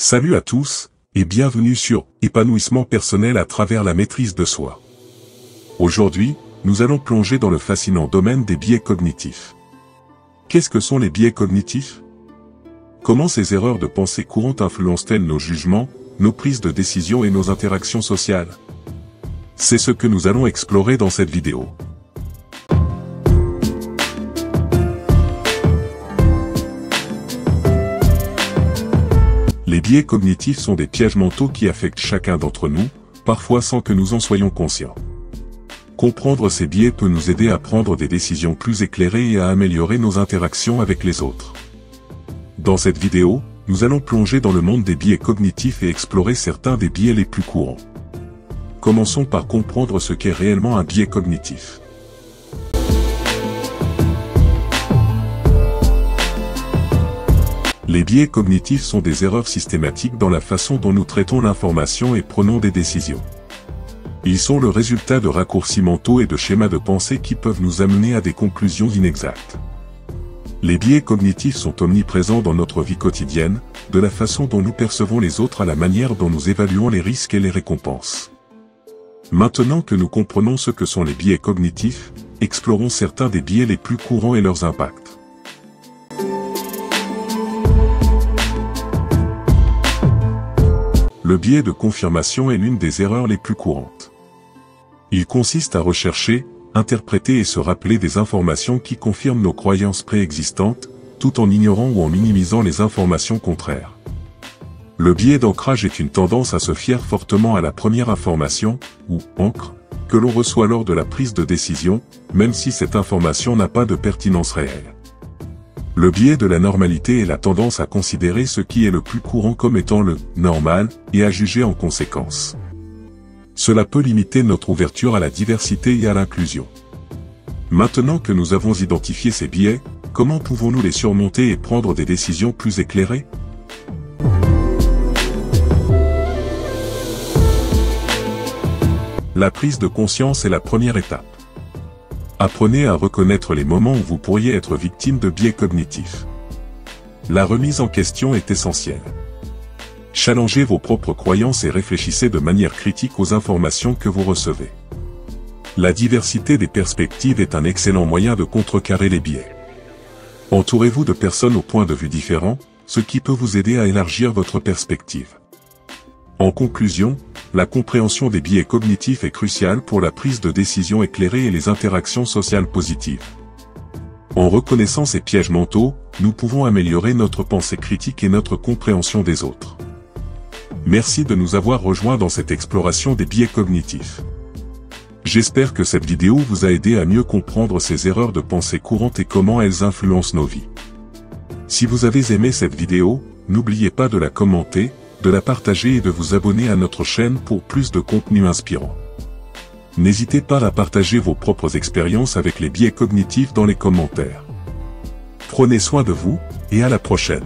Salut à tous, et bienvenue sur Épanouissement personnel à travers la maîtrise de soi. Aujourd'hui, nous allons plonger dans le fascinant domaine des biais cognitifs. Qu'est-ce que sont les biais cognitifs? Comment ces erreurs de pensée courantes influencent-elles nos jugements, nos prises de décision et nos interactions sociales? C'est ce que nous allons explorer dans cette vidéo. Les biais cognitifs sont des pièges mentaux qui affectent chacun d'entre nous, parfois sans que nous en soyons conscients. Comprendre ces biais peut nous aider à prendre des décisions plus éclairées et à améliorer nos interactions avec les autres. Dans cette vidéo, nous allons plonger dans le monde des biais cognitifs et explorer certains des biais les plus courants. Commençons par comprendre ce qu'est réellement un biais cognitif. Les biais cognitifs sont des erreurs systématiques dans la façon dont nous traitons l'information et prenons des décisions. Ils sont le résultat de raccourcis mentaux et de schémas de pensée qui peuvent nous amener à des conclusions inexactes. Les biais cognitifs sont omniprésents dans notre vie quotidienne, de la façon dont nous percevons les autres à la manière dont nous évaluons les risques et les récompenses. Maintenant que nous comprenons ce que sont les biais cognitifs, explorons certains des biais les plus courants et leurs impacts. Le biais de confirmation est l'une des erreurs les plus courantes. Il consiste à rechercher, interpréter et se rappeler des informations qui confirment nos croyances préexistantes, tout en ignorant ou en minimisant les informations contraires. Le biais d'ancrage est une tendance à se fier fortement à la première information, ou ancre, que l'on reçoit lors de la prise de décision, même si cette information n'a pas de pertinence réelle. Le biais de la normalité est la tendance à considérer ce qui est le plus courant comme étant le « normal » et à juger en conséquence. Cela peut limiter notre ouverture à la diversité et à l'inclusion. Maintenant que nous avons identifié ces biais, comment pouvons-nous les surmonter et prendre des décisions plus éclairées? La prise de conscience est la première étape. Apprenez à reconnaître les moments où vous pourriez être victime de biais cognitifs. La remise en question est essentielle. Challengez vos propres croyances et réfléchissez de manière critique aux informations que vous recevez. La diversité des perspectives est un excellent moyen de contrecarrer les biais. Entourez-vous de personnes aux points de vue différents, ce qui peut vous aider à élargir votre perspective. En conclusion, la compréhension des biais cognitifs est cruciale pour la prise de décision éclairée et les interactions sociales positives. En reconnaissant ces pièges mentaux, nous pouvons améliorer notre pensée critique et notre compréhension des autres. Merci de nous avoir rejoints dans cette exploration des biais cognitifs. J'espère que cette vidéo vous a aidé à mieux comprendre ces erreurs de pensée courantes et comment elles influencent nos vies. Si vous avez aimé cette vidéo, n'oubliez pas de la commenter, de la partager et de vous abonner à notre chaîne pour plus de contenu inspirant. N'hésitez pas à partager vos propres expériences avec les biais cognitifs dans les commentaires. Prenez soin de vous, et à la prochaine.